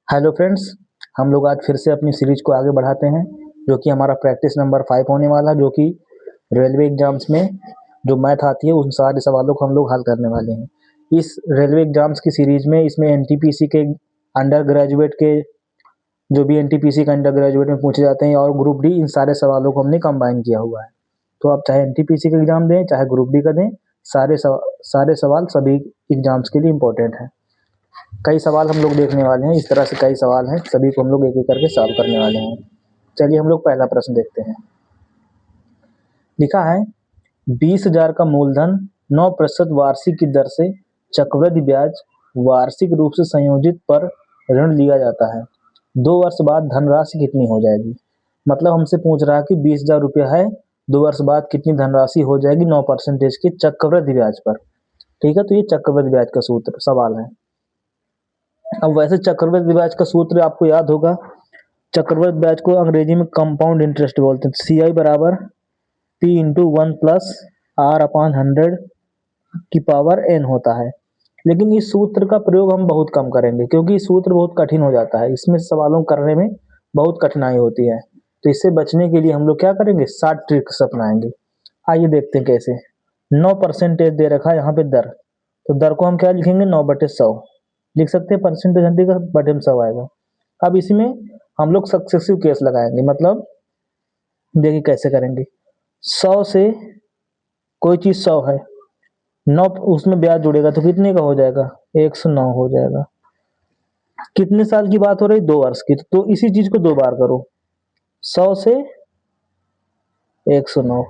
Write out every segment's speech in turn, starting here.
Hello friends, हम लोग आज फिर से अपनी सीरीज को आगे बढ़ाते हैं, जो कि हमारा प्रैक्टिस नंबर 5 होने वाला, जो कि रेलवे एग्जाम्स में जो मैथ आती है उन सारे सवालों को हम लोग हल करने वाले हैं। इस रेलवे एग्जाम्स की सीरीज में इसमें एनटीपीसी के अंडर ग्रेजुएट के जो भी एनटीपीसी का अंडर ग्रेजुएट में पूछे जाते हैं और ग्रुप डी, इन सारे सवालों को हमने कंबाइन किया हुआ है। तो आप चाहे एनटीपीसी का एग्जाम दें चाहे ग्रुप डी का दें, सारे सवाल सभी एग्जाम्स के लिए इम्पोर्टेंट हैं। कई सवाल हम लोग देखने वाले हैं, इस तरह से कई सवाल हैं, सभी को हम लोग एक एक करके सॉल्व करने वाले हैं। चलिए हम लोग पहला प्रश्न देखते हैं। लिखा है 20,000 का मूलधन 9% वार्षिक की दर से चक्रवृद्धि ब्याज वार्षिक रूप से संयोजित पर ऋण लिया जाता है। 2 वर्ष बाद धनराशि कितनी हो जाएगी? मतलब हमसे पूछ रहा है कि 20,000 रुपया है, 2 वर्ष बाद कितनी धनराशि हो जाएगी 9% की चक्रवृद्धि ब्याज पर। ठीक है, तो ये चक्रवृद्धि ब्याज का सूत्र सवाल है। अब वैसे चक्रवृद्धि ब्याज का सूत्र आपको याद होगा, चक्रवृद्धि ब्याज को अंग्रेजी में कंपाउंड इंटरेस्ट बोलते हैं। CI बराबर P into 1 plus R upon 100 की पावर n होता है। लेकिन इस सूत्र का प्रयोग हम बहुत कम करेंगे, क्योंकि इस सूत्र बहुत कठिन हो जाता है, इसमें सवालों करने में बहुत कठिनाई होती है। तो इससे बचने के लिए हम लोग क्या करेंगे, शॉर्ट ट्रिक्स अपनाएंगे। आइए देखते हैं कैसे। 9% दे रखा है यहाँ पे दर, तो दर को हम क्या लिखेंगे, 9/100 लिख सकते हैं। परसेंटेज हंड्रेड का बटे में 100 आएगा। अब इसमें हम लोग सक्सेसिव केस लगाएंगे, मतलब देखिए कैसे करेंगे। 100 से कोई चीज 100 है, 9 उसमें ब्याज जुड़ेगा तो कितने का हो जाएगा, 109 हो जाएगा। कितने साल की बात हो रही, 2 वर्ष की, तो इसी चीज को 2 बार करो, 100 से 109।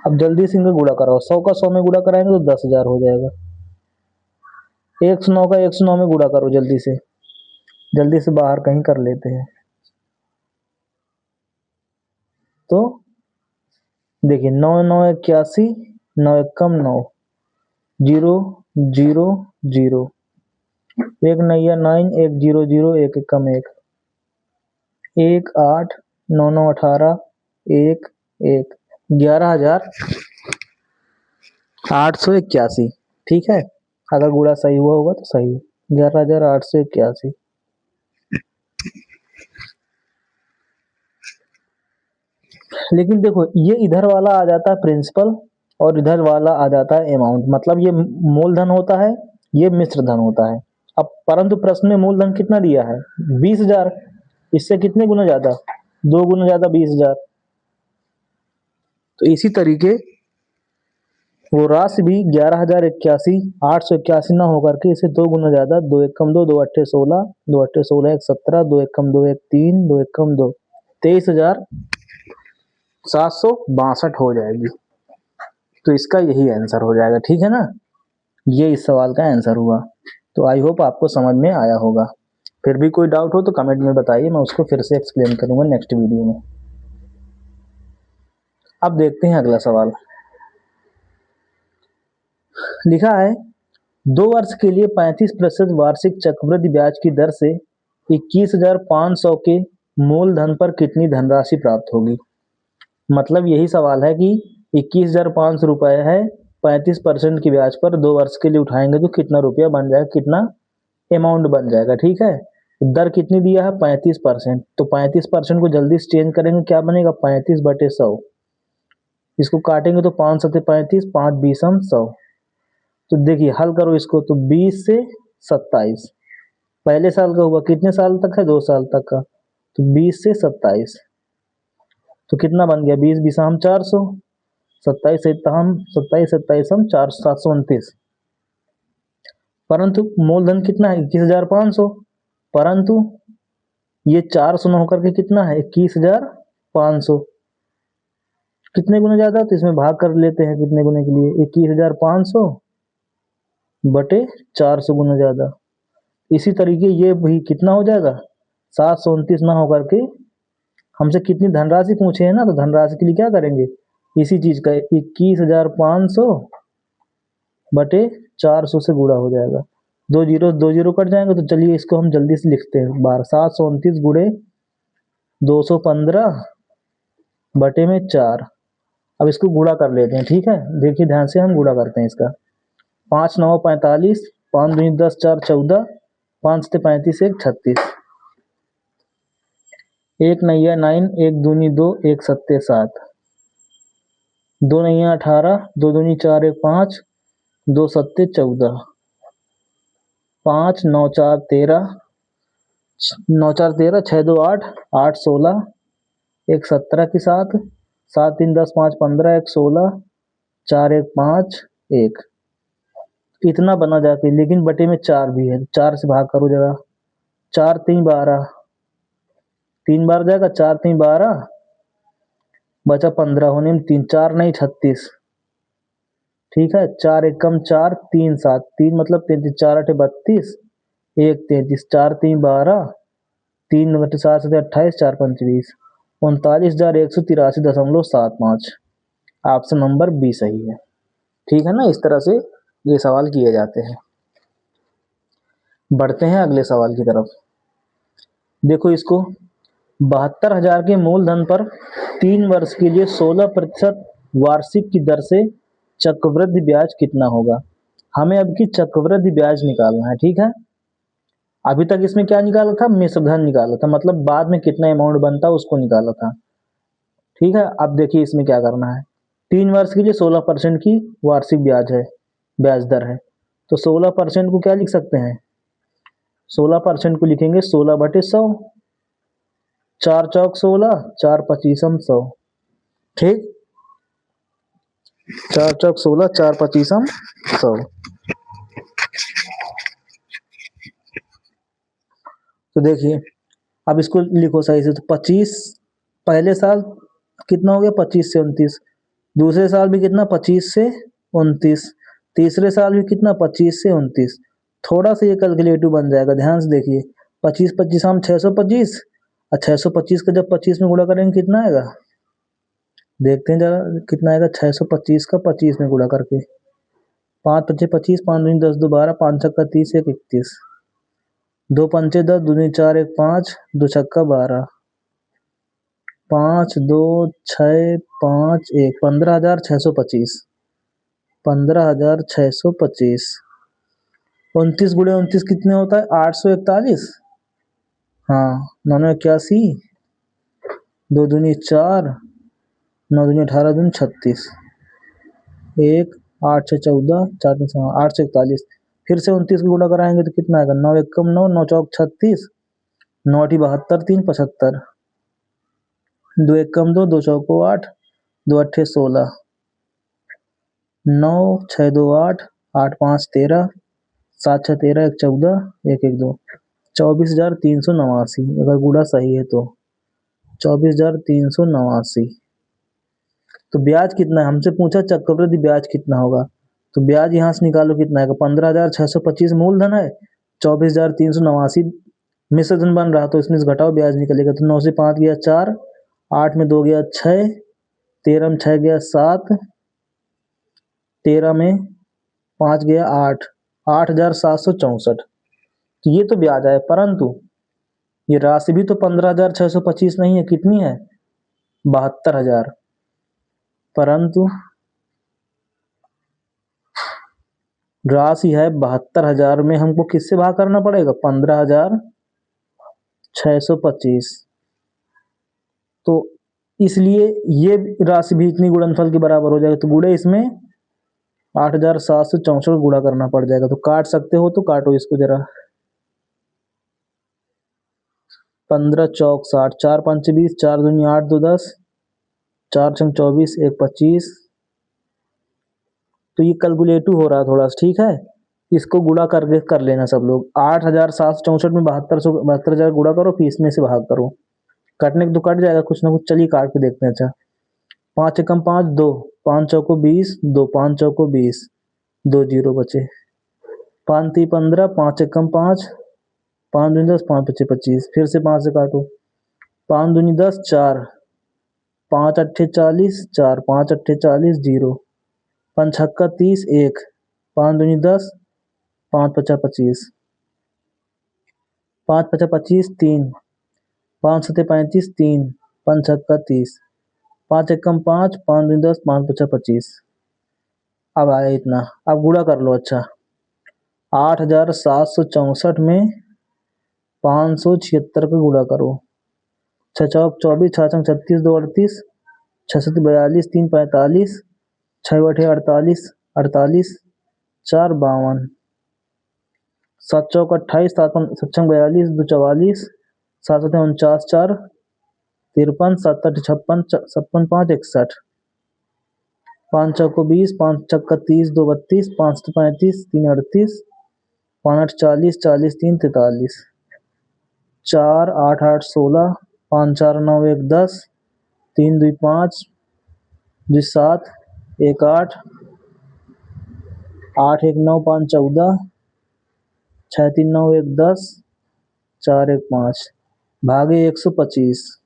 अब जल्दी से इनका गुणा कराओ, 100 का 100 में गुणा कराएंगे तो 10,000 हो जाएगा। 109 का 109 में गुणा करो, जल्दी से बाहर कहीं कर लेते हैं। तो देखिए 9 9 81, 9 एकम 9, 0 0 0, 1 नैया 9, 1 0 0, 1 एकम 1, 1 8 9 9 18, 1 1, 11,881। ठीक है, अगर गुणा सही हुआ होगा तो सही है, 11,881। लेकिन देखो ये इधर वाला आ जाता है प्रिंसिपल और इधर वाला आ जाता है अमाउंट, मतलब ये मूलधन होता है, ये मिश्र धन होता है। अब परंतु प्रश्न में मूलधन कितना दिया है, 20,000, इससे कितने गुना ज्यादा, 2 गुना ज्यादा 20,000। तो इसी तरीके वो राशि भी 11,081 881 ना होकर के इसे 2 गुना ज्यादा, 2 एकम 2, 2 अट्ठे 16, 2 अट्ठे 16 1 17, 2 एकम 2 1 3, 2 एकम 2, 23,762 हो जाएगी। तो इसका यही आंसर हो जाएगा। ठीक है ना, ये इस सवाल का आंसर हुआ। तो आई होप आपको समझ में आया होगा। फिर भी कोई डाउट हो तो कमेंट में बताइए, मैं उसको फिर से एक्सप्लेन करूंगा नेक्स्ट वीडियो में। अब देखते हैं अगला सवाल। लिखा है 2 वर्ष के लिए 35% वार्षिक चक्रवृद्धि ब्याज की दर से 21,500 के मूलधन पर कितनी धनराशि प्राप्त होगी। मतलब यही सवाल है कि 21,500 रुपए है, 35% की ब्याज पर 2 वर्ष के लिए उठाएंगे तो कितना रुपया बन जाएगा, कितना अमाउंट बन जाएगा। ठीक है, दर कितनी दिया है, 35%, तो 35% को जल्दी से चेंज करेंगे, क्या बनेगा, 35/100। इसको काटेंगे तो 5 सते 35, 5 बीसम 100। तो देखिए हल करो इसको, तो 20 से 27, पहले साल का हुआ, कितने साल तक है, 2 साल तक का, तो 20 से 27, तो कितना बन गया, 20 बीसम 400, 27 27 हम 4 729। परंतु मूलधन कितना है, 21,500, परंतु ये 400 न होकर के कितना है, 21,500। कितने गुना ज्यादा, तो इसमें भाग कर लेते हैं कितने गुने के लिए, 21,500 बटे 400 गुना ज्यादा। इसी तरीके ये भी कितना हो जाएगा, 729 ना होकर के हमसे कितनी धनराशि पूछे हैं ना, तो धनराशि के लिए क्या करेंगे, इसी चीज का 21,500 बटे 400 से गुणा हो जाएगा। 2 जीरो कट जाएंगे, तो चलिए इसको हम जल्दी से लिखते हैं बाहर, 729 गुणे 215 बटे में 4। अब इसको गुणा कर लेते हैं। ठीक है, देखिए ध्यान से हम गुणा करते हैं इसका, 5 9 45, 5 2 10 4 14, 5 सत्ते 35, 1 36, 1 नैया 9, 1 दूनी 2, 1 सत्ते 7, 2 नैया 18, 2 दूनी 4, 1 5, 2 सत्ते 14, 5 9 4 13, 9 4 13, 6 2 8, 8 16, 1 17 की 7, 7 3 10 5 15, 1 16, 4 1 5 1, इतना बना जाके, लेकिन बटे में 4 भी है, 4 से भाग करो जरा, 4 3 12, 3 बार जाएगा, 4 3 12, बचा 15, होने में 3, 4 नहीं 36, ठीक है। 4 1 कम 4, 3 7, 3 मतलब 33, 4 8 32, 1 33, 4 3 12, 3 बटे 4 से 28, 4 5 20, 39,183.75। ऑप्शन नंबर बी सही है, ठीक है ना। इस तरह से ये सवाल किए जाते हैं। बढ़ते हैं अगले सवाल की तरफ। देखो इसको, 72,000 के मूलधन पर 3 वर्ष के लिए 16% वार्षिक की दर से चक्रवृद्धि ब्याज कितना होगा। हमें अब की चक्रवृद्धि ब्याज निकालना है, ठीक है। अभी तक इसमें क्या निकाला था, मिश्रधन निकाला था, मतलब बाद में कितना अमाउंट बनता उसको निकाला था, ठीक है। अब देखिए इसमें क्या करना है। 3 वर्ष के लिए 16% की वार्षिक ब्याज है, ब्याज दर है, तो 16% को क्या लिख सकते हैं, 16% को लिखेंगे 16/100, 4 चौक 16, 4 पचीसम 100, ठीक, 4 चौक 16, 4 पचीसम 100। तो देखिए अब इसको लिखो सही से, तो 25 पहले साल कितना हो गया, 25 से 29, दूसरे साल भी कितना, 25 से 29, तीसरे साल भी कितना, 25 से 29। थोड़ा सा ये कैलकुलेटिव बन जाएगा, ध्यान से देखिए, 25 25 हम 625, और 625 का जब 25 में गुणा करेंगे कितना आएगा, देखते हैं जरा कितना आएगा। 625 का 25 में गुणा करके, 5 पच्चे 25, 5 दूनी 10, 2 12, 5 छक्का 30, 1 31, 2 पंचे 10, दूनी 4, 1 5, 2 छक्का 12, 5 2 6 5 1, 15,625, 15,625। 29 गुणे 29 कितने होता है, 841, हाँ 9 81, 2 दूनी 4, 9 दूनी 18, दूनी 36, 1 8 6 14, 4 3 8 से 41, फिर से 29 को गुणा कराएंगे तो कितना आएगा, 9 1 कम 9, 9 चौक 36, 9 8 72, 3 75, 2 1 कम 2, 2 चौको 8, 2 8 16, 9 6 2 8, 8 5 13, 7 6 13, 1 14, 1 1 2, 24,389, अगर गुणा सही है तो 24,389। तो ब्याज कितना है, हमसे पूछा चक्रवृद्धि ब्याज कितना होगा, तो ब्याज यहाँ से निकालो कितना है, 15,625 मूलधन है, 24,389 मिश्रधन बन रहा, तो इसमें से घटाओ ब्याज निकलेगा, तो 9 से 5 गया 4, 8 में 2 गया 6, 13 में 6 गया 7, 13 में 5 गया 8, 8,764। तो ये तो ब्याज है, परंतु ये राशि भी तो 15,625 नहीं है, कितनी है, 72,000, परंतु राशि है 72,000 में हमको किससे भाग करना पड़ेगा, 15,625। तो इसलिए ये राशि भी इतनी गुणनफल के बराबर हो जाएगा, तो गुणे इसमें 8,764 गुणा करना पड़ जाएगा। तो काट सकते हो तो काटो इसको जरा, 15 चौक 60, 4 5 20, 4 दूनी 8 2 10, 4 छंग 24, 1 25। तो ये कैलकुलेटिव हो रहा है थोड़ा सा, ठीक है, इसको गुणा करके कर लेना सब लोग। 8,764 में 72,000 गुणा करो, फिर इसमें से भाग करो, काटने को तो कट जाएगा कुछ ना कुछ, चलिए काट के देखते हैं। अच्छा 5 एकम 5 2, 5 चौको 20, 2 5 चौको 20, 2 जीरो बचे, 5 3 15, 5 एकम 5, 5 दूनी 10, 5 पच्चे 25, फिर से 5 से काटो, 5 दूनी 10 4, 5 अट्ठे 40, 4 5 अट्ठे 40, 0, 5 छक्का 30, 1, 5 दूनी 10, 5 पचा 25, 5 पचा 25, 3, 5 सत्ते 35, 3, 5 छक्का 30, 5 एकम 5, 5 दूनी 10, 5 पचा 25। अब आया इतना, अब गुणा कर लो। अच्छा 8,764 में 576 का गुणा करो। 6 चौक 24, 6 छंग 36, 2 38, 6 सत्त 42, 3 45, 6 बटे 48, 48, 4 52, 7 चौक 28, 7 छंग 42, 2 44, 7 सत्त 49, 4 53, 7 8 56, 56 5 61, 5 चौक 20, 5 छक्का 30, 2 32, 5 सत्त 35, 3 38, 5 8 40, 40 3 43, 4 8 8 16, 5 4 9 1 10, 3 2 5, 2 7, 1 8, 8 1 9 5 14, 6 3 9 1 10, 4 1 5 भागे 125।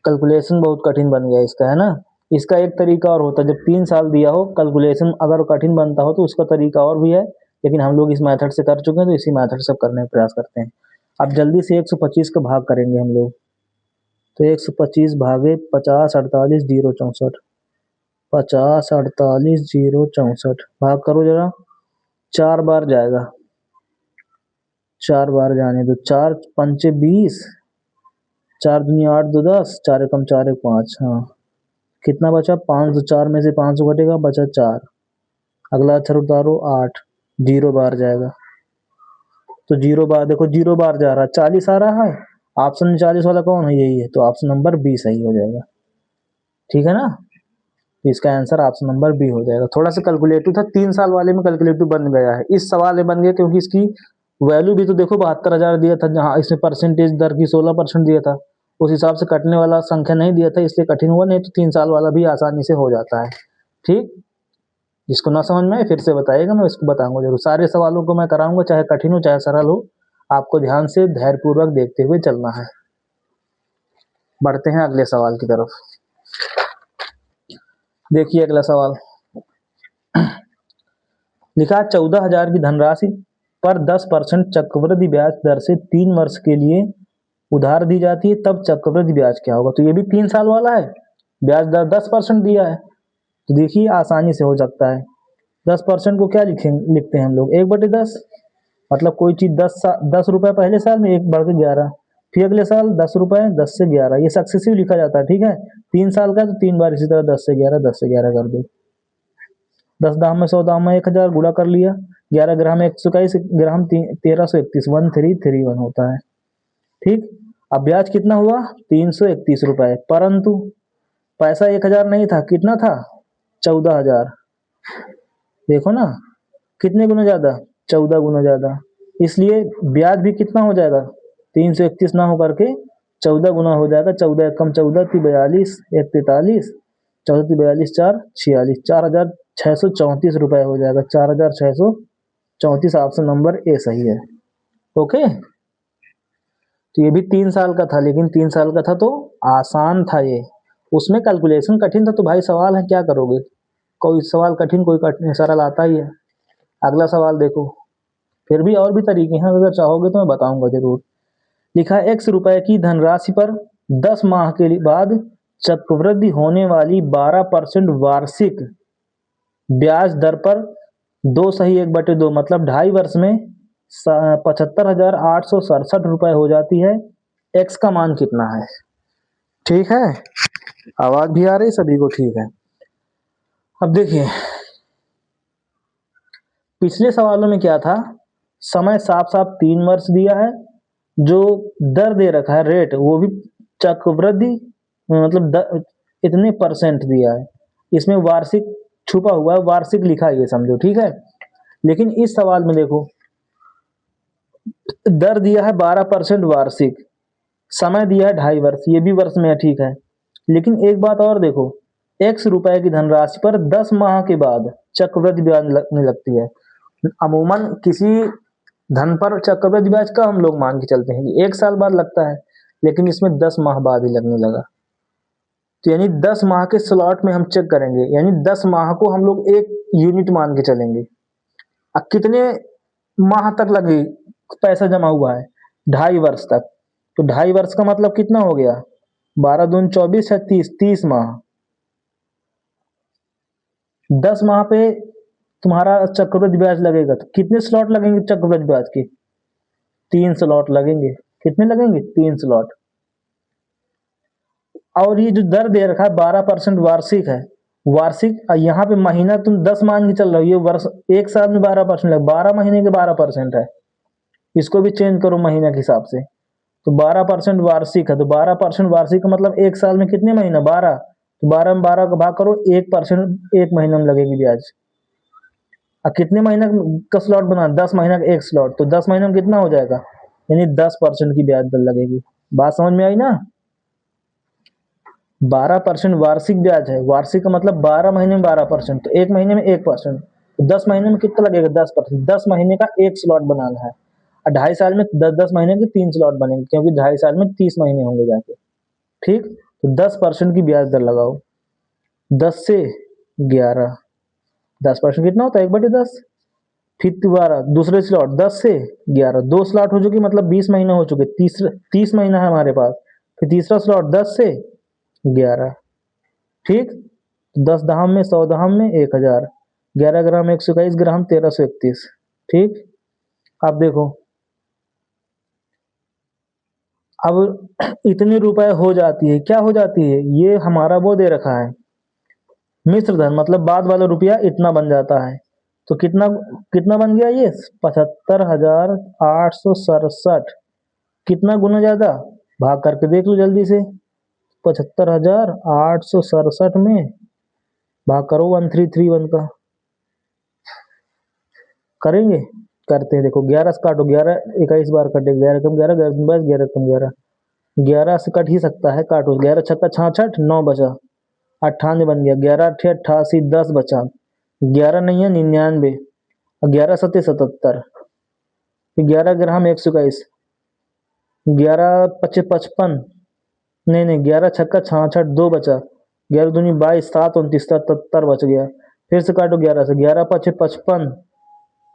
कैलकुलेशन बहुत कठिन बन गया इसका, है ना। इसका एक तरीका और होता है, जब 3 साल दिया हो कैलकुलेशन अगर कठिन बनता हो तो उसका तरीका और भी है, लेकिन हम लोग इस मेथड से कर चुके हैं तो इसी मेथड से करने का प्रयास करते हैं। अब जल्दी से 125 का भाग करेंगे हम लोग, तो 125 भागे 50 48 0 64, 50 48 0 64 भाग करो जरा, 4 बार जाएगा, 4 बार जाने दो, 4 पंचे 20, 4 दूनी 8 2 10, 4 एकम 4 1 5, हाँ कितना बचा, 504 में से 500 घटेगा, बचा 4, अगला अक्षर उतारो 8, 0 बार जाएगा, तो 0 बार देखो 0 बार जा रहा है, 40 आ रहा है, ऑप्शन में 40 वाला कौन है, यही है, तो ऑप्शन नंबर बी सही हो जाएगा, ठीक है ना। तो इसका आंसर ऑप्शन नंबर बी हो जाएगा। थोड़ा सा कैलकुलेटिव था, 3 साल वाले में कैलकुलेटिव बन गया है, इस सवाल में बन गया क्योंकि इसकी वैल्यू भी तो देखो 72,000 दिया था, जहाँ इसमें परसेंटेज दर की 16% दिया था, उस हिसाब से कटने वाला संख्या नहीं दिया था, इसलिए कठिन हुआ, नहीं तो 3 साल वाला भी आसानी से हो जाता है। ठीक, जिसको ना समझ में आए फिर से बताइएगा, मैं इसको बताऊंगा जरूर, सारे सवालों को मैं कराऊंगा, चाहे कठिन हो चाहे सरल हो, आपको ध्यान से धैर्यपूर्वक देखते हुए चलना है। बढ़ते हैं अगले सवाल की तरफ। देखिए अगला सवाल लिखा, 14,000 की धनराशि पर 10% चक्रवृद्धि ब्याज दर से 3 वर्ष के लिए उधार दी जाती है, तब चक्रवृद्धि ब्याज क्या होगा। तो ये भी 3 साल वाला है, ब्याज दर 10% दिया है, तो देखिए आसानी से हो सकता है। 10% को क्या लिखते हैं हम लोग, 1/10, मतलब कोई चीज 10 रुपए पहले साल में 1 बढ़ के 11, फिर अगले साल 10 रुपए 10 से 11, ये सक्सेसिव लिखा जाता है, ठीक है। 3 साल का तो 3 बार इसी तरह 10 से 11 10 से 11 कर दो, 10 दाम में 100 दाम में 1000 गुणा कर लिया, 11 ग्राम में 121 ग्राम 1331 1331 होता है, ठीक। अब ब्याज कितना हुआ, 331 रुपए, परंतु पैसा 1000 नहीं था, कितना था, 14,000, देखो ना कितने गुना ज्यादा, 14 गुना ज्यादा, इसलिए ब्याज भी कितना हो जाएगा, 331 ना होकर के 14 गुना हो जाएगा, 14 एकम 14 3 42 1 43, 14 3 42 4 46, 4,634 रुपए हो जाएगा, 4,634, ऑप्शन नंबर ए सही है। ओके, तो ये भी 3 साल का था, लेकिन 3 साल का था तो आसान था ये, उसमें कैलकुलेशन कठिन था, तो भाई सवाल है क्या करोगे, कोई सवाल कठिन कोई कठिन सरल आता ही है। अगला सवाल देखो, फिर भी और भी तरीके हैं, अगर चाहोगे तो मैं बताऊंगा जरूर। लिखा है, 100 रुपए की धनराशि पर 10 माह के बाद चक्रवृद्धि होने वाली 12% वार्षिक ब्याज दर पर 2 सही 1/2 मतलब 2.5 वर्ष में 75,867 रुपए हो जाती है। एक्स का मान कितना है, ठीक है, आवाज भी आ रही सभी को, ठीक है। अब देखिए पिछले सवालों में क्या था, समय साफ साफ 3 वर्ष दिया है, जो दर दे रखा है रेट वो भी चक्रवृद्धि मतलब इतने परसेंट दिया है, इसमें वार्षिक छुपा हुआ है, वार्षिक लिखा है ये समझो, ठीक है। लेकिन इस सवाल में देखो दर दिया है 12% वार्षिक, समय दिया है 2.5 वर्ष, ये भी वर्ष में है, ठीक है। लेकिन एक बात और देखो, 100 रुपए की धनराशि पर 10 माह के बाद चक्रवृद्धि ब्याज लगने लगती है। अमूमन किसी धन पर चक्रवृद्धि ब्याज का हम लोग मान के चलते हैं कि 1 साल बाद लगता है, लेकिन इसमें 10 माह बाद ही लगने लगा, तो यानी 10 माह के स्लॉट में हम चेक करेंगे, यानी 10 माह को हम लोग 1 यूनिट मान के चलेंगे। अब कितने माह तक लगे पैसा जमा हुआ है, 2.5 वर्ष तक, तो 2.5 वर्ष का मतलब कितना हो गया, 12 दूनी 24 36 30 माह, 10 माह पे तुम्हारा चक्रवृद्धि ब्याज लगेगा, तो कितने स्लॉट लगेंगे चक्रवृद्धि ब्याज के, 3 स्लॉट लगेंगे। कितने लगेंगे? 3 स्लॉट। और ये जो दर दे रखा है 12% वार्षिक है। वार्षिक यहाँ पे महीना तुम 10 मान के चल रहे हो, ये वर्ष 1 साल में 12% लगे, 12 महीने के 12% है। इसको भी चेंज करो महीना के हिसाब से, तो 12% वार्षिक है, तो 12% वार्षिक का मतलब 1 साल में कितने महीना? 12। तो 12 में 12 का भाग करो, 1% 1 महीने में लगेगी ब्याज। अब कितने महीना का स्लॉट बना? 10 महीना का 1 स्लॉट, तो 10 महीने में कितना हो जाएगा? यानी 10% की ब्याज दर लगेगी। बात समझ में आई ना? 12% वार्षिक ब्याज है। वार्षिक का मतलब 12 महीने में 12%, तो 1 महीने में 1%, तो 10 महीने में कितना लगेगा? 10%। 10 महीने का 1 स्लॉट बनाना है, और 2.5 साल में 10-10 महीने के 3 स्लॉट बनेंगे, क्योंकि 2.5 साल में 30 महीने होंगे जाके। ठीक, तो 10% की ब्याज दर लगाओ। 10 से 11, 10% कितना होता है? 1/10। फिर दोबारा दूसरे स्लॉट 10 से 11, 2 स्लॉट हो चुके, मतलब 20 महीने हो चुके। 30 महीना है हमारे पास। फिर तीसरा स्लॉट 10 से 11। ठीक, 10 धाम में 100 धाम में 1000, 11 ग्राम 121 ग्राम 1331। ठीक, अब देखो, अब इतने रुपए हो जाती है, क्या हो जाती है? ये हमारा वो दे रखा है मिश्र धन, मतलब बाद वाला रुपया इतना बन जाता है। तो कितना कितना बन गया ये? 75,867। कितना गुना ज्यादा? भाग करके देख लो जल्दी से। 75,867 में भाग करो 1331 का। करेंगे? करते हैं। देखो 11 से काटो, 11 21 बार कटे, 11 कम 11, 11 बस 11 कम 11, 11 से कट ही सकता है, काटो। 11 छक्का 66, 9 बचा, 98 बन गया। 11 अठे 88, 10 बचा, 11 नहीं है 99, 11 सत्ते 77, 11 ग्राम 121, 11 पचे 55, नहीं 11 छक्का 66, 2 बचा, 11 दूनी 22, 7 29, 77 बच गया। फिर से काटो 11 से, 11 पचे 55,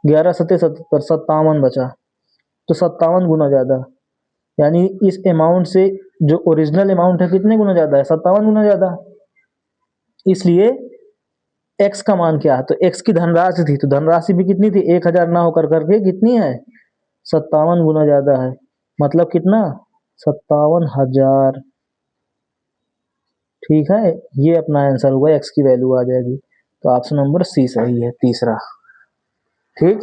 11 सत्ते 77, 57 बचा। तो 57 गुना ज्यादा, यानी इस अमाउंट से जो ओरिजिनल अमाउंट है कितने गुना ज्यादा है? 57 गुना ज्यादा। इसलिए x का मान क्या है? तो x की धनराशि थी, तो धनराशि भी कितनी थी? 1000 ना होकर करके कितनी है? 57 गुना ज्यादा है। मतलब कितना? 57,000। ठीक है, ये अपना आंसर हुआ, x की वैल्यू आ जाएगी। तो ऑप्शन नंबर सी सही है, तीसरा। ठीक,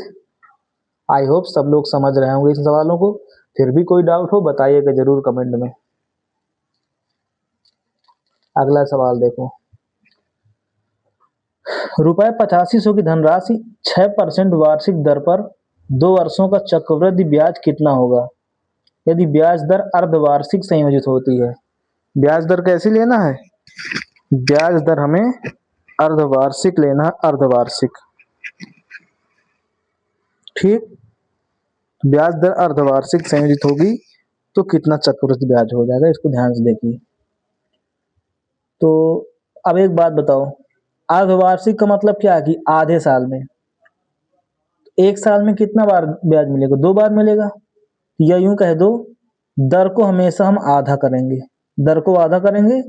आई होप सब लोग समझ रहे होंगे इन सवालों को। फिर भी कोई डाउट हो बताइएगा जरूर कमेंट में। अगला सवाल देखो, रुपए 8500 की धनराशि 6% वार्षिक दर पर 2 वर्षों का चक्रवृद्धि ब्याज कितना होगा यदि ब्याज दर अर्धवार्षिक संयोजित होती है? ब्याज दर कैसी लेना है? ब्याज दर हमें अर्धवार्षिक लेना है, अर्धवार्षिक। ठीक, ब्याज दर अर्धवार्षिक संयोजित होगी तो कितना चक्रवृद्धि ब्याज हो जाएगा, इसको ध्यान से देखिए। तो अब एक बात बताओ, अर्धवार्षिक का मतलब क्या है कि आधे साल में। 1 साल में कितना बार ब्याज मिलेगा? 2 बार मिलेगा। या यूं कह दो, दर को हमेशा हम आधा करेंगे, दर को आधा करेंगे,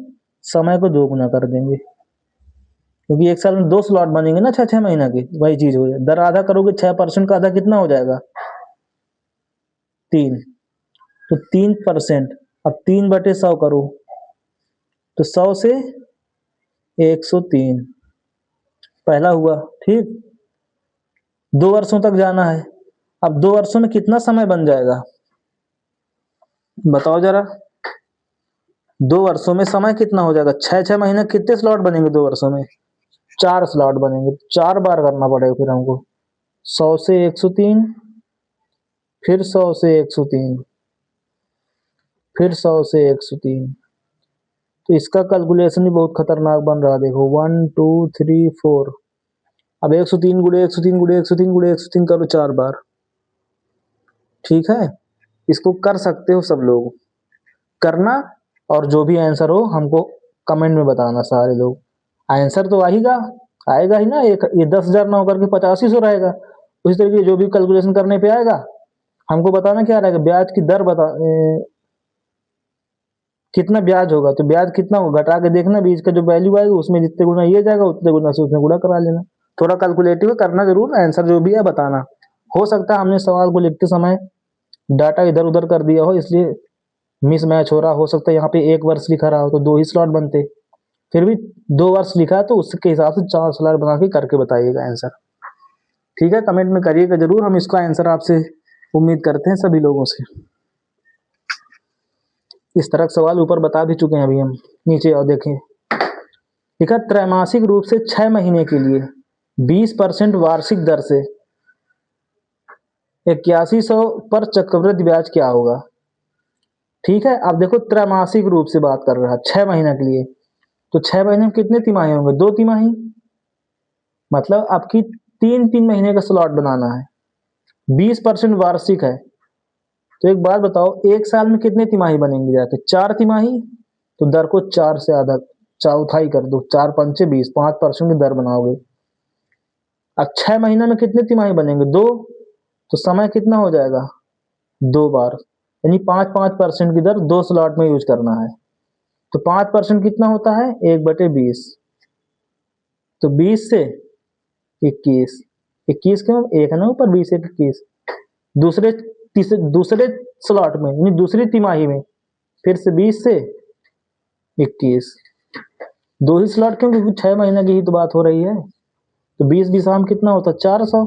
समय को 2 गुना कर देंगे, क्योंकि 1 साल में 2 स्लॉट बनेंगे ना 6-6 महीना के, वही चीज हो जाए। दर आधा करोगे, 6% का आधा कितना हो जाएगा? 3, तो 3%। अब 3/100 करो, तो 100 से 103 पहला हुआ। ठीक, 2 वर्षों तक जाना है। अब 2 वर्षों में कितना समय बन जाएगा बताओ जरा? 2 वर्षों में समय कितना हो जाएगा? 6-6 महीने, कितने स्लॉट बनेंगे 2 वर्षों में? 4 स्लॉट बनेंगे, 4 बार करना पड़ेगा फिर हमको। 100 से 103, फिर 100 से 103, फिर 100 से 103। तो इसका कैलकुलेशन भी बहुत खतरनाक बन रहा है। देखो 1 2 3 4, अब 103 गुड़े 103 गुड़े 103 गुड़े 103 करो 4 बार। ठीक है, इसको कर सकते हो सब लोग करना, और जो भी आंसर हो हमको कमेंट में बताना। सारे लोग आंसर तो आएगा ही ना। ये 10,000 ना होकर के 8500 रहेगा। उसी तरीके जो भी कैलकुलेशन करने पे आएगा हमको बताना क्या रहेगा, ब्याज की दर कितना ब्याज होगा, तो ब्याज कितना होगा घटा के देखना, बीज का जो वैल्यू आएगा उसमें जितने गुना ये जाएगा उतने गुना से उसमें गुणा करा लेना। थोड़ा कैलकुलेटिव करना जरूर, आंसर जो भी है बताना। हो सकता है हमने सवाल को लिखते समय डाटा इधर उधर कर दिया हो इसलिए मिस मैच हो रहा, हो सकता है यहाँ पे 1 वर्ष लिखा रहा हो तो 2 ही स्लॉट बनते, फिर भी 2 वर्ष लिखा है तो उसके हिसाब से 4 स्लॉट बना के करके बताइएगा आंसर। ठीक है, कमेंट में करिएगा जरूर, हम इसका आंसर आपसे उम्मीद करते हैं सभी लोगों से। इस तरह का सवाल ऊपर बता भी चुके हैं अभी हम। नीचे और देखें, लिखा त्रैमासिक रूप से 6 महीने के लिए 20% वार्षिक दर से 8100 पर चक्रवृद्धि ब्याज क्या होगा। ठीक है, अब देखो त्रैमासिक रूप से बात कर रहा है 6 महीने के लिए, तो 6 महीने में कितने तिमाही होंगे, 2 तिमाही, मतलब आपकी 3-3 महीने का स्लॉट बनाना है। 20% वार्षिक है तो एक बात बताओ, एक साल में कितने तिमाही बनेंगे जाके, 4 तिमाही, तो दर को 4 से आधा चौथाई कर दो, 4 पंचे 20, 5% की दर बनाओगे। अब 6 महीने में कितने तिमाही बनेंगे, 2, तो समय कितना हो जाएगा, 2 बार, यानी 5-5% की दर 2 स्लॉट में यूज करना है। तो 5% कितना होता है, 1/20, तो 20 से 21, 21 क्यों, एक है ना ऊपर, 20 1 21, दूसरे स्लॉट में यानी दूसरी तिमाही में फिर से 20 से 21, 2 ही स्लॉट क्यों, क्योंकि 6 महीने की ही तो बात हो रही है। तो 20 हम कितना होता है, 400,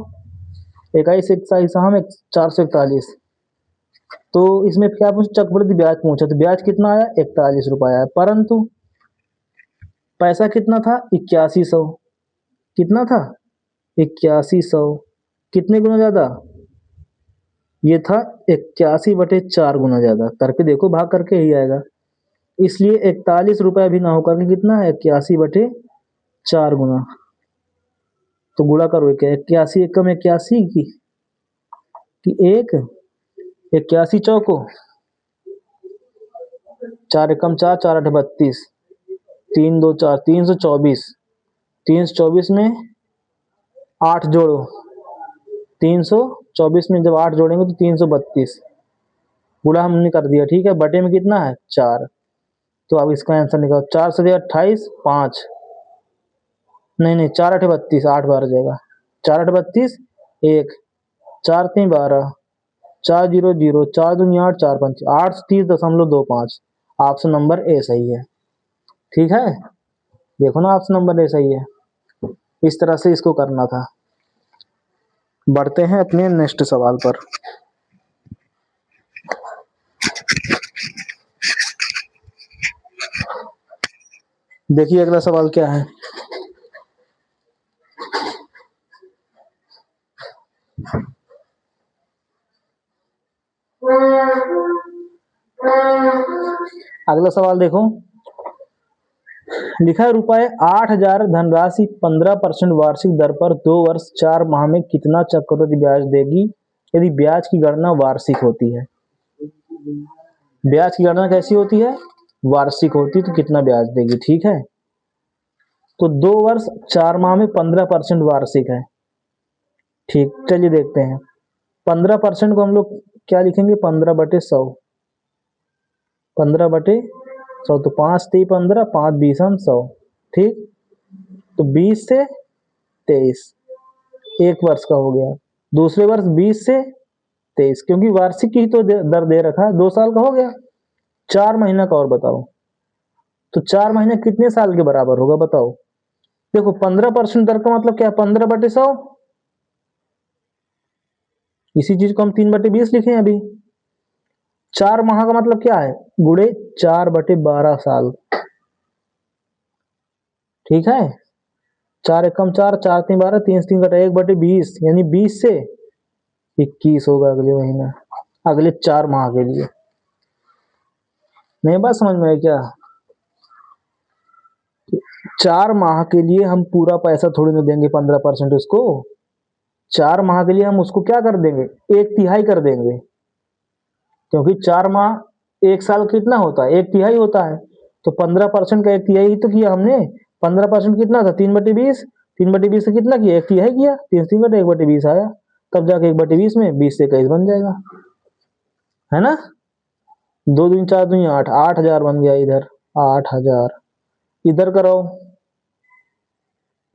21 21 हम 441। तो इसमें क्या पूछा, चक्रवृद्धि ब्याज पूछा, तो ब्याज कितना आया, 41 रुपया आया, परंतु पैसा कितना था, 8100, कितना था 8100, कितने गुना ज्यादा, ये था 81/4 गुना ज्यादा, करके देखो भाग करके ही आएगा, इसलिए 41 रुपया भी ना होकर के कितना है, 81/4 गुना, तो गुणा करो, 81 एकम 81 की एक, 81 चौको 4 एकम 4, 4 8 32, 3 2 4, 324, 324 में 8 जोड़ो, 324 में जब 8 जोड़ेंगे तो 332, गुणा हमने कर दिया, ठीक है, बटे में कितना है 4, तो अब इसका आंसर निकालो, 4 से 28, 5, नहीं 4 8 32, 8 बार जाएगा, 4 8 32, 1, 4 3 12, 4 0 0, 4 दूनी 8, 4 5 830.25, ऑप्शन नंबर ए सही है। ठीक है, देखो ना ऑप्शन नंबर ए सही है, इस तरह से इसको करना था। बढ़ते हैं अपने नेक्स्ट सवाल पर। देखिए अगला सवाल क्या है, अगला सवाल देखो, लिखा है ₹8,000 धनराशि 15% वार्षिक दर पर 2 वर्ष 4 माह में कितना चक्रवृद्धि ब्याज देगी यदि ब्याज की गणना वार्षिक होती है। ब्याज की गणना कैसी होती है, वार्षिक होती, तो कितना ब्याज देगी। ठीक है, तो 2 वर्ष 4 माह में 15% वार्षिक है। ठीक, चलिए देखते हैं, 15% को हम लोग क्या लिखेंगे, 15/100, 15/100, तो 5 3 15, 5 20 100, ठीक, तो 20 से 23, 1 वर्ष का हो गया, दूसरे वर्ष 20 से 23, क्योंकि वार्षिक की तो दर दे रखा है, 2 साल का हो गया, 4 महीना का और बताओ, तो 4 महीने कितने साल के बराबर होगा बताओ। देखो 15% दर का मतलब क्या है, 15/100, इसी चीज को हम 3/20 लिखे हैं अभी। 4 माह का मतलब क्या है, गुणे 4/12 साल। ठीक है, 4 एकम 4, 4 3 12, 3 3 कटा 1/20, यानी 20 से 21 होगा अगले महीना, अगले 4 माह के लिए। नहीं बात समझ में आई क्या, 4 माह के लिए हम पूरा पैसा थोड़ी ना देंगे 15% उसको, 4 माह के लिए हम उसको क्या कर देंगे, 1/3 कर देंगे, क्योंकि 4 माह 1 साल कितना होता है, 1/3 होता है, तो 15% का 1/3 ही तो किया हमने। 15% कितना था, 3/20, 3/20 से कितना किया, 1/3 किया, 3 3 कटे 1/20 आया, तब जाके 1/20 में 20 से 21 बन जाएगा, है ना, 2 दूनी 4 दूनी 8, 8,000 बन गया, इधर 8,000, इधर करो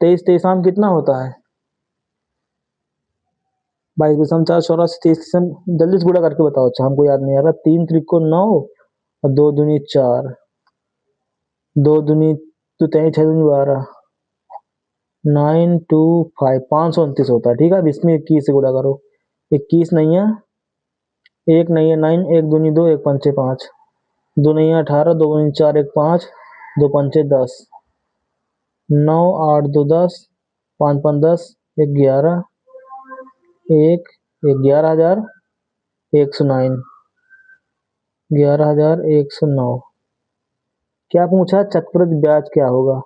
23 23 कितना होता है, 22 दशम 4 84 23 दशम, जल्दी से गुणा करके बताओ। अच्छा हमको याद नहीं आ रहा। 3 त्रिको 9 और 2 दूनी 4, 2 दूनी तो 23, 6 दूनी 12, 925, 529 होता है। ठीक है, अब इसमें 21 से गुणा करो। 21 नहीं है, 1 नहीं है 9, 1 दूनी 2, 1 पंचे 5, 2 नहीं है 18, 2 दूनी 4, 1 5, 2 पंचे 10, 9 8 2 10, 5 5 10, 11, 1 11,109, 11,109। क्या पूछा? चक्रवृद्धि ब्याज क्या होगा?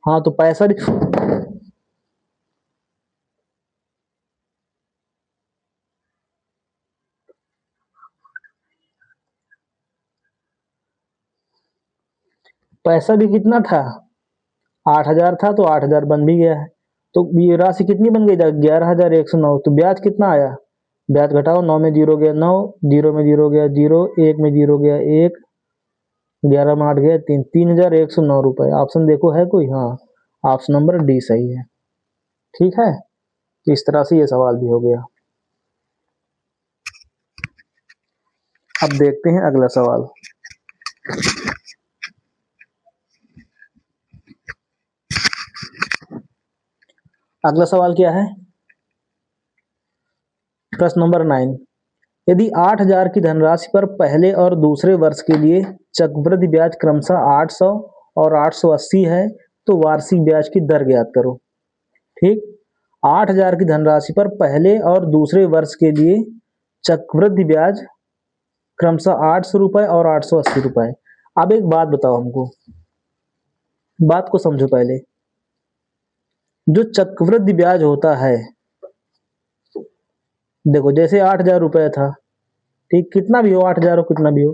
हाँ तो पैसा पैसा भी कितना था? 8,000 था, तो 8,000 बन भी गया है। तो ये राशि कितनी बन गई? 11,109। तो ब्याज कितना आया? ब्याज घटाओ, 9 में 0 गया 9, 0 में 0 गया 0, 1 में 0 गया 1, 11 में 8 गया 3, 3,109 रुपए। ऑप्शन देखो है कोई? हाँ, ऑप्शन नंबर डी सही है। ठीक है, तो इस तरह से ये सवाल भी हो गया। अब देखते हैं अगला सवाल। अगला सवाल क्या है? प्रश्न नंबर 9। यदि 8,000 की धनराशि पर पहले और दूसरे वर्ष के लिए चक्रवृद्धि ब्याज क्रमशः 800 और 880 है, तो वार्षिक ब्याज की दर ज्ञात करो। ठीक, 8,000 की धनराशि पर पहले और दूसरे वर्ष के लिए चक्रवृद्धि ब्याज क्रमशः 800 रुपए और 880 रुपए। अब एक बात बताओ हमको, बात को समझो पहले। जो चक्रवृद्धि ब्याज होता है, देखो जैसे 8,000 रुपए था, ठीक, कितना भी हो 8,000 हो कितना भी हो,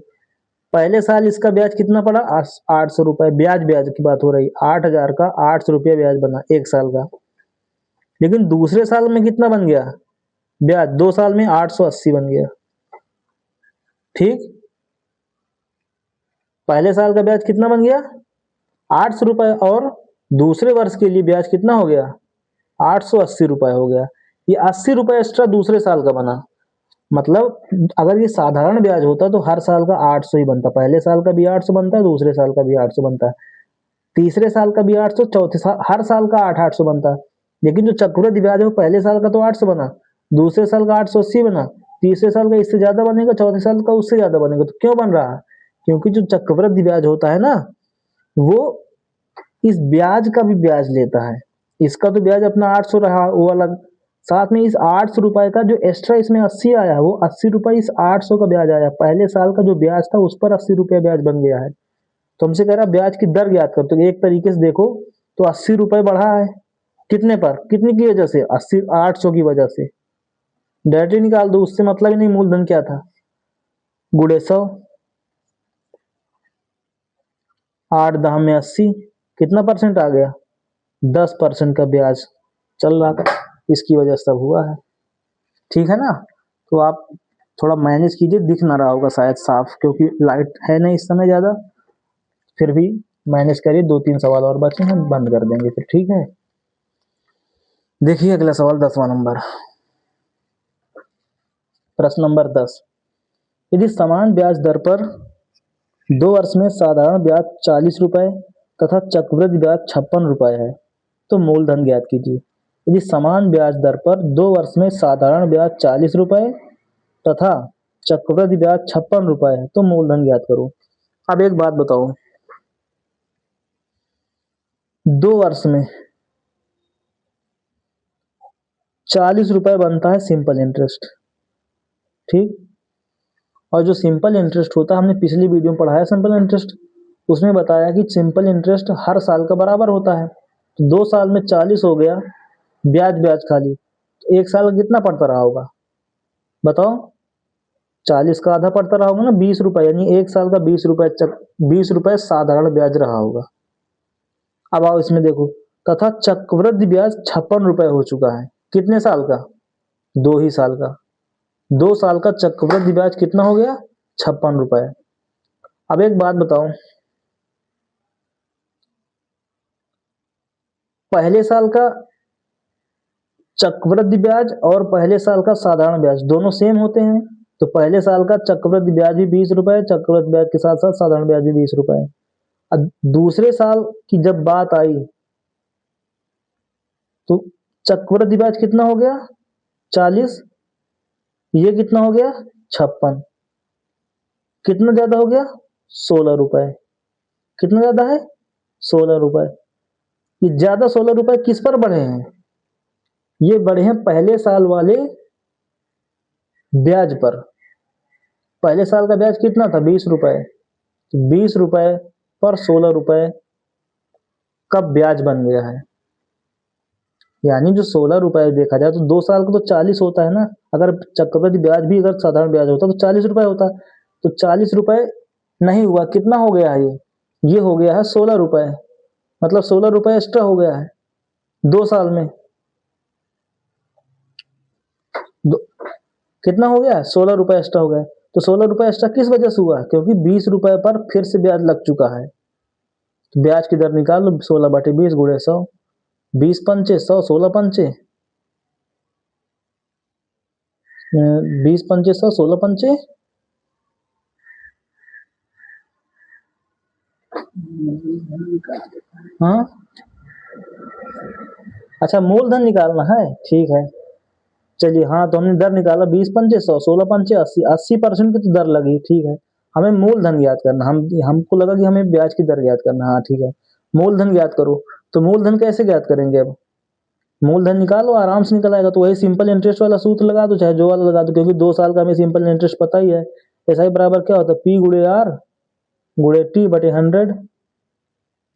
पहले साल इसका ब्याज कितना पड़ा? 800 रुपए। ब्याज ब्याज की बात हो रही, 8,000 का 800 रुपया ब्याज बना एक साल का। लेकिन दूसरे साल में कितना बन गया ब्याज? 2 साल में 880 बन गया। ठीक, पहले साल का ब्याज कितना बन गया? 800 रुपए, और दूसरे वर्ष के लिए ब्याज कितना हो गया? 880 रुपए हो गया। ये 80 रुपए एक्स्ट्रा दूसरे साल का बना। मतलब अगर ये साधारण ब्याज होता तो हर साल का 800 ही बनता। पहले साल का भी 800 बनता है, दूसरे साल का भी 800 बनता है, तीसरे साल का भी 800, चौथे साल हर साल का 800 बनता है। लेकिन जो चक्रवृद्धि ब्याज है वो पहले साल का तो 800 बना, दूसरे साल का 880 बना, तीसरे साल का इससे ज्यादा बनेगा, चौथे साल का उससे ज्यादा बनेगा। तो क्यों बन रहा है? क्योंकि जो चक्रवृद्धि ब्याज होता है ना, वो इस ब्याज का भी ब्याज लेता है। इसका तो ब्याज अपना 800 रहा, वो अलग, साथ में इस 800 रुपए का जो एक्स्ट्रा इसमें 80 आया, वो 80 रुपए इस 800 का ब्याज आया। पहले साल का जो ब्याज था उस पर 80 रुपया ब्याज बन गया है। तो हमसे कह रहा ब्याज की दर ज्ञात कर। तो एक तरीके से देखो तो 80 रुपए बढ़ा है, कितने पर? कितनी की वजह से? 80 800 की वजह से। डायरेक्टली निकाल दो, उससे मतलब ही नहीं मूलधन क्या था, गुड़े 100, 8 10 में 80, कितना परसेंट आ गया? 10% का ब्याज चल रहा था, इसकी वजह से सब हुआ है। ठीक है ना? तो आप थोड़ा मैनेज कीजिए, दिख ना रहा होगा शायद साफ, क्योंकि लाइट है नहीं इस समय ज्यादा। फिर भी मैनेज करिए, 2 3 सवाल और बचे हैं, बंद कर देंगे फिर। ठीक है, देखिए अगला सवाल 10वां नंबर। प्रश्न नंबर 10। यदि समान ब्याज दर पर 2 वर्ष में साधारण ब्याज 40 रुपए तथा चक्रवृद्धि ब्याज 56 रुपए है, तो मूलधन ज्ञात कीजिए। यदि समान ब्याज दर पर 2 वर्ष में साधारण ब्याज 40 रुपए तथा चक्रवृद्धि ब्याज 56 रुपए है, तो मूलधन ज्ञात करो। अब एक बात बताओ, 2 वर्ष में 40 रुपए बनता है सिंपल इंटरेस्ट। ठीक, और जो सिंपल इंटरेस्ट होता है, हमने पिछली वीडियो में पढ़ाया सिंपल इंटरेस्ट, उसमें बताया कि सिंपल इंटरेस्ट हर साल का बराबर होता है। तो 2 साल में 40 हो गया ब्याज ब्याज खाली, तो एक साल का कितना पड़ता रहा होगा बताओ? 40 का आधा पड़ता रहा होगा ना, 20 रुपए, यानी एक साल का 20 रुपए 20 रुपए साधारण ब्याज रहा होगा। अब आओ इसमें देखो, तथा चक्रवृद्धि ब्याज 56 रुपए हो चुका है। कितने साल का? 2 ही साल का। 2 साल का चक्रवृद्धि ब्याज कितना हो गया? 56 रुपए। अब एक बात बताओ, पहले साल का चक्रवृद्धि ब्याज और पहले साल का साधारण ब्याज दोनों सेम होते हैं, तो पहले साल का चक्रवृद्धि ब्याज भी 20 रुपए, चक्रवृद्धि ब्याज के साथ साथ साधारण ब्याज भी 20 रुपए। अब दूसरे साल की जब बात आई तो चक्रवृद्धि ब्याज कितना हो गया 40, ये कितना हो गया 56, कितना ज्यादा हो गया 16 रुपए, कितना ज्यादा है 16 रुपए। ये ज्यादा 16 रुपए किस पर बढ़े हैं, ये बढ़े हैं पहले साल वाले ब्याज पर। पहले साल का ब्याज कितना था 20 रुपए, तो 20 रुपए पर 16 रुपए का ब्याज बन गया है। यानी जो 16 रुपए देखा जाए तो 2 साल का तो 40 होता है ना, अगर चक्रवृद्धि ब्याज भी अगर साधारण ब्याज होता तो 40 रुपए होता, तो 40 रुपए नहीं हुआ, कितना हो गया है ये हो गया है 16 रुपए, मतलब 16 रुपए एक्स्ट्रा हो गया है 2 साल में। कितना हो गया 16 रुपए एक्स्ट्रा हो गया, तो 16 रुपए एक्स्ट्रा किस वजह से हुआ, क्योंकि 20 रुपए पर फिर से ब्याज लग चुका है। तो ब्याज की दर निकाल लो, 16/20 गुणे 100, 20 पंचे 100, 16 पंचे 20 पंचे 100, 16 पंचे हाँ अच्छा मूलधन निकालना है, ठीक है चलिए। हाँ तो हमने दर निकाला 20 पंचे 100, 16 पंचे 80, 80% की तो दर लगी, ठीक है। हमें मूलधन ज्ञात करना, हमको लगा कि हमें ब्याज की दर ज्ञात करना, हाँ ठीक है। मूलधन ज्ञात करो, तो मूलधन कैसे ज्ञात करेंगे, अब मूलधन निकालो आराम से निकल आएगा। तो वही सिंपल इंटरेस्ट वाला सूत्र लगा दो, चाहे जो वाला लगा दो, क्योंकि 2 साल का हमें सिंपल इंटरेस्ट पता ही है। ऐसा ही बराबर क्या होता है P गुणे R गुणे T बटे 100,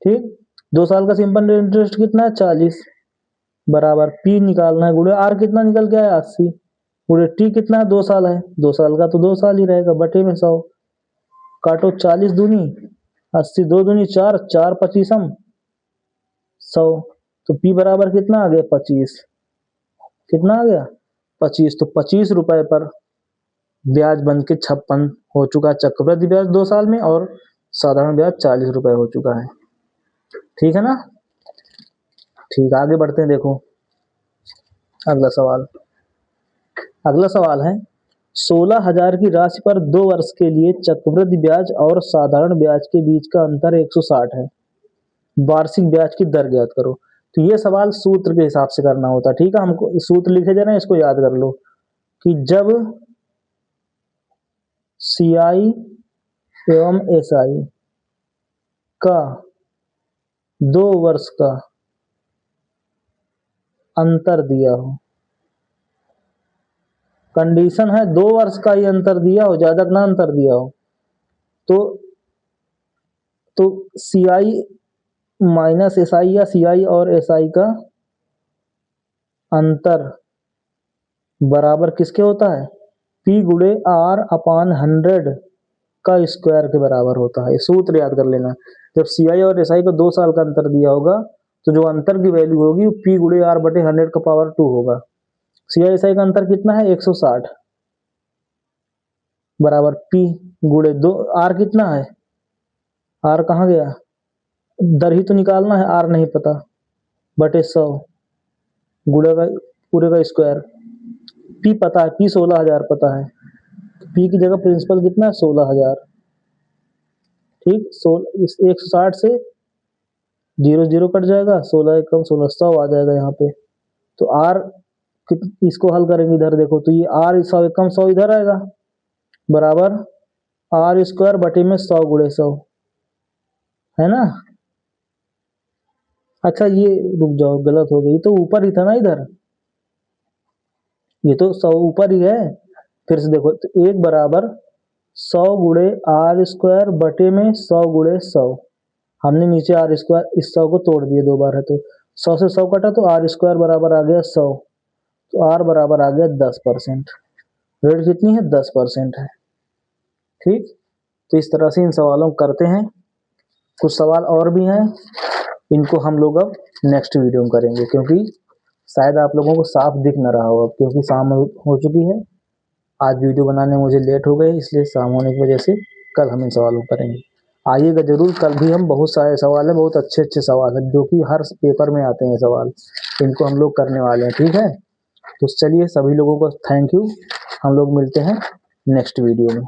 ठीक। 2 साल का सिंपल इंटरेस्ट कितना है 40, बराबर P निकालना है गुणे R कितना निकल के आया 80, गुणे T कितना है 2 साल है, 2 साल का तो 2 साल ही रहेगा, बटे में 100, काटो 40 दूनी 80, 2 दूनी 4, 4 पचीसम 100, तो P बराबर कितना आ गया 25, कितना आ गया 25। तो 25 रुपए पर ब्याज बन के 56 हो चुका है चक्रवृद्धि ब्याज 2 साल में, और साधारण ब्याज 40 रुपए हो चुका है, ठीक है ना। ठीक, आगे बढ़ते हैं। देखो अगला सवाल, अगला सवाल है 16,000 की राशि पर 2 वर्ष के लिए चक्रवृद्धि ब्याज और साधारण ब्याज के बीच का अंतर 160 है, वार्षिक ब्याज की दर ज्ञात करो। तो ये सवाल सूत्र के हिसाब से करना होता है, ठीक है। हमको सूत्र लिखे जा रहे हैं, इसको याद कर लो कि जब CI एवं SI का 2 वर्ष का अंतर दिया हो, कंडीशन है 2 वर्ष का ही अंतर दिया हो, ज्यादा ना अंतर दिया हो, तो CI माइनस SI या CI और SI का अंतर बराबर किसके होता है P गुणे R अपान 100 का स्क्वायर के बराबर होता है। सूत्र याद कर लेना, जब CI और SI को 2 साल का अंतर दिया होगा तो जो अंतर की वैल्यू होगी P गुणे R बटे 100 का पावर 2 होगा। CI SI का अंतर कितना है 160, बराबर P गुणे 2, R कितना है, R कहाँ गया, दर ही तो निकालना है, R नहीं पता, बटे 100 गुणे का पूरे का स्क्वायर। P पता है, P 16,000 पता है, P की जगह प्रिंसिपल कितना है 16,000, ठीक। 160 से 0 कट जाएगा, 16 कम 16 100 आ जाएगा यहाँ पे। तो R इसको हल करेंगे इधर, देखो तो ये R 100 कम 100 इधर आएगा, बराबर R स्क्वायर बटे में 100 गुणे 100, है ना। अच्छा ये रुक जाओ, गलत हो गई, तो ऊपर ही था ना इधर, ये तो 100 ऊपर ही है। फिर से देखो, तो 1 बराबर 100 गुणे R स्क्वायर बटे में 100 गुणे 100, हमने नीचे R स्क्वायर इस 100 को तोड़ दिए 2 बार है, तो 100 से 100 कटा तो R स्क्वायर बराबर आ गया 100, तो R बराबर आ गया 10%, रेट कितनी है 10% है, ठीक। तो इस तरह से इन सवालों को करते हैं। कुछ सवाल और भी हैं, इनको हम लोग अब नेक्स्ट वीडियो में करेंगे, क्योंकि शायद आप लोगों को साफ दिख न रहा हो, क्योंकि शाम हो चुकी है। आज वीडियो बनाने में मुझे लेट हो गए, इसलिए शाम होने की वजह से कल हम इन सवालों को करेंगे। आइएगा जरूर, कल भी हम बहुत सारे सवाल हैं, बहुत अच्छे अच्छे सवाल हैं जो कि हर पेपर में आते हैं सवाल, इनको हम लोग करने वाले हैं, ठीक है। तो चलिए सभी लोगों को थैंक यू। हम लोग मिलते हैं नेक्स्ट वीडियो में।